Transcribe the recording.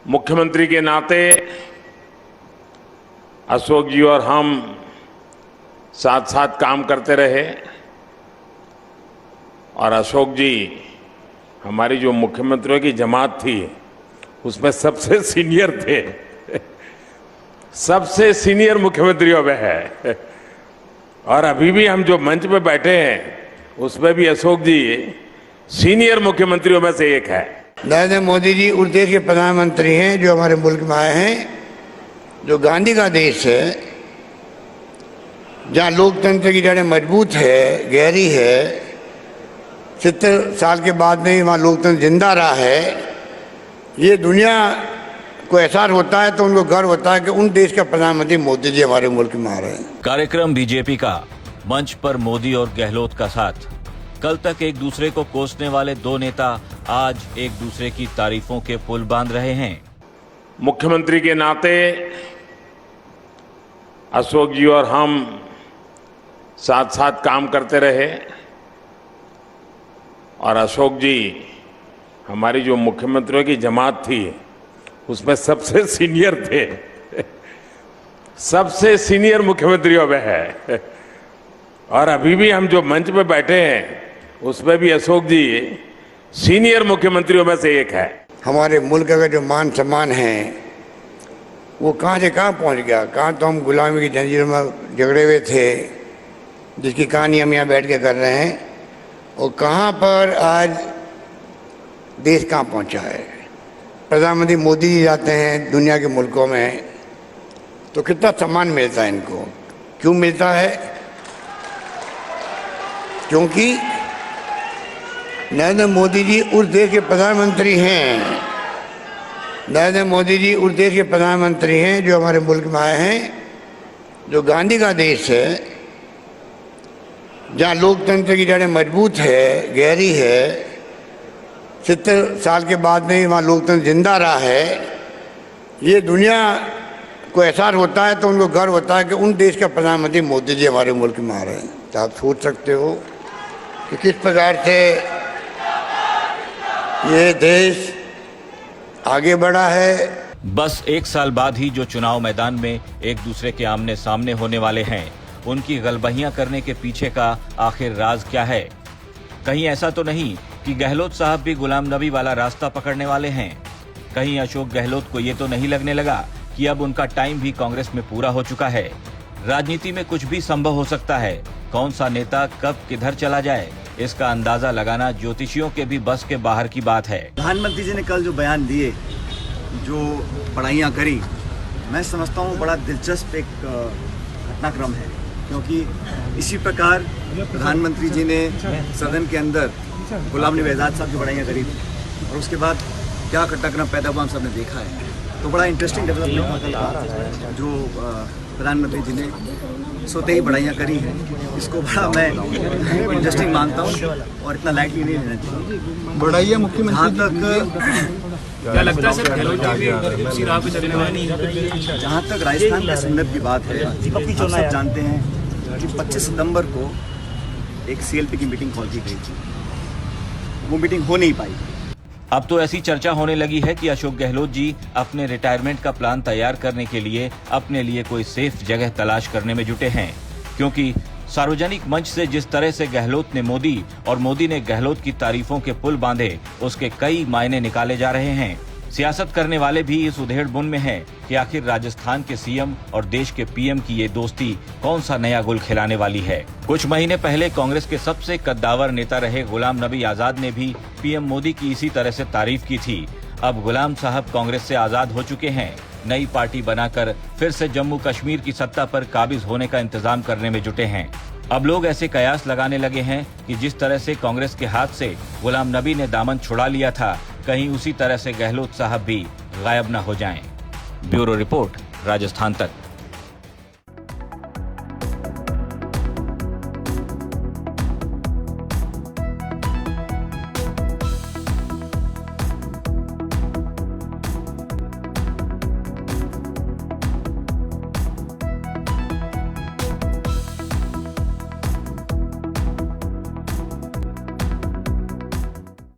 मुख्यमंत्री के नाते अशोक जी और हम साथ साथ काम करते रहे और अशोक जी हमारी जो मुख्यमंत्रियों की जमात थी उसमें सबसे सीनियर थे। सबसे सीनियर मुख्यमंत्रियों में है और अभी भी हम जो मंच पे बैठे हैं उसमें भी अशोक जी सीनियर मुख्यमंत्रियों में से एक है। नरेंद्र मोदी जी उस देश के प्रधानमंत्री हैं जो हमारे मुल्क में आए हैं, जो गांधी का देश है, जहां लोकतंत्र की जड़ें मजबूत है, गहरी है। 70 साल के बाद में वहाँ लोकतंत्र जिंदा रहा है। ये दुनिया को एहसास होता है तो उनको गर्व होता है कि उन देश का प्रधानमंत्री मोदी जी हमारे मुल्क में आ रहे हैं। कार्यक्रम बीजेपी का मंच पर मोदी और गहलोत का साथ। कल तक एक दूसरे को कोसने वाले दो नेता आज एक दूसरे की तारीफों के पुल बांध रहे हैं। मुख्यमंत्री के नाते अशोक जी और हम साथ साथ काम करते रहे और अशोक जी हमारी जो मुख्यमंत्रियों की जमात थी उसमें सबसे सीनियर थे। सबसे सीनियर मुख्यमंत्रियों में है और अभी भी हम जो मंच पे बैठे हैं उसमें भी अशोक जी सीनियर मुख्यमंत्रियों में से एक है। हमारे मुल्क का जो मान सम्मान है वो कहाँ से कहाँ पहुँच गया। कहाँ तो हम गुलामी की जंजीरों में झगड़े हुए थे, जिसकी कहानी हम यहाँ बैठ के कर रहे हैं, और कहाँ पर आज देश कहाँ पहुँचा है। प्रधानमंत्री मोदी जी जाते हैं दुनिया के मुल्कों में तो कितना सम्मान मिलता है इनको। क्यों मिलता है? क्योंकि नरेंद्र मोदी जी उस देश के प्रधानमंत्री हैं। नरेंद्र मोदी जी उस देश के प्रधानमंत्री हैं जो हमारे मुल्क में आए हैं, जो गांधी का देश है, जहाँ लोकतंत्र की जड़ें मजबूत है, गहरी है। 70 साल के बाद में वहाँ लोकतंत्र जिंदा रहा है। ये दुनिया को एहसास होता है तो उनको गर्व होता है कि उन देश का प्रधानमंत्री मोदी जी हमारे मुल्क में आ रहे हैं। तो आप सोच सकते हो कि किस प्रकार से ये देश आगे बढ़ा है। बस एक साल बाद ही जो चुनाव मैदान में एक दूसरे के आमने सामने होने वाले हैं, उनकी गलबहियां करने के पीछे का आखिर राज क्या है? कहीं ऐसा तो नहीं कि गहलोत साहब भी गुलाम नबी वाला रास्ता पकड़ने वाले हैं? कहीं अशोक गहलोत को ये तो नहीं लगने लगा कि अब उनका टाइम भी कांग्रेस में पूरा हो चुका है? राजनीति में कुछ भी संभव हो सकता है। कौन सा नेता कब किधर चला जाए, इसका अंदाजा लगाना ज्योतिषियों के भी बस के बाहर की बात है। प्रधानमंत्री जी ने कल जो बयान दिए, जो पढ़ाइयाँ करी, मैं समझता हूँ बड़ा दिलचस्प एक घटनाक्रम है, क्योंकि इसी प्रकार प्रधानमंत्री जी ने सदन के अंदर गुलाम नबी आज़ाद साहब की पढ़ाइयाँ करी थी और उसके बाद क्या घटनाक्रम पैदा हुआ हम सब ने देखा है। तो बड़ा इंटरेस्टिंग डेवलपमेंट जो प्रधानमंत्री जी ने सोते ही बढ़ाइयाँ करी हैं, इसको बड़ा मैं इंटरेस्टिंग मानता हूँ और इतना लाइटली नहीं लेना चाहिए। बढ़ाइयाँ मुख्यमंत्री जहाँ तक क्या लगता है सर, उसी राह पे चलने वाली? जहाँ तक राजस्थान का संदर्भ की बात है, आप सब जानते हैं कि 25 सितंबर को एक CLP की मीटिंग कॉल की गई थी, वो मीटिंग हो नहीं पाई। अब तो ऐसी चर्चा होने लगी है कि अशोक गहलोत जी अपने रिटायरमेंट का प्लान तैयार करने के लिए अपने लिए कोई सेफ जगह तलाश करने में जुटे हैं, क्योंकि सार्वजनिक मंच से जिस तरह से गहलोत ने मोदी और मोदी ने गहलोत की तारीफों के पुल बांधे, उसके कई मायने निकाले जा रहे हैं। सियासत करने वाले भी इस उधेड़-बुन में हैं कि आखिर राजस्थान के CM और देश के PM की ये दोस्ती कौन सा नया गुल खिलाने वाली है। कुछ महीने पहले कांग्रेस के सबसे कद्दावर नेता रहे गुलाम नबी आजाद ने भी PM मोदी की इसी तरह से तारीफ की थी। अब गुलाम साहब कांग्रेस से आजाद हो चुके हैं, नई पार्टी बनाकर फिर से जम्मू कश्मीर की सत्ता पर काबिज होने का इंतजाम करने में जुटे हैं। अब लोग ऐसे कयास लगाने लगे हैं कि जिस तरह से कांग्रेस के हाथ से गुलाम नबी ने दामन छुड़ा लिया था, कहीं उसी तरह से गहलोत साहब भी गायब न हो जाएं। ब्यूरो रिपोर्ट, राजस्थान तक।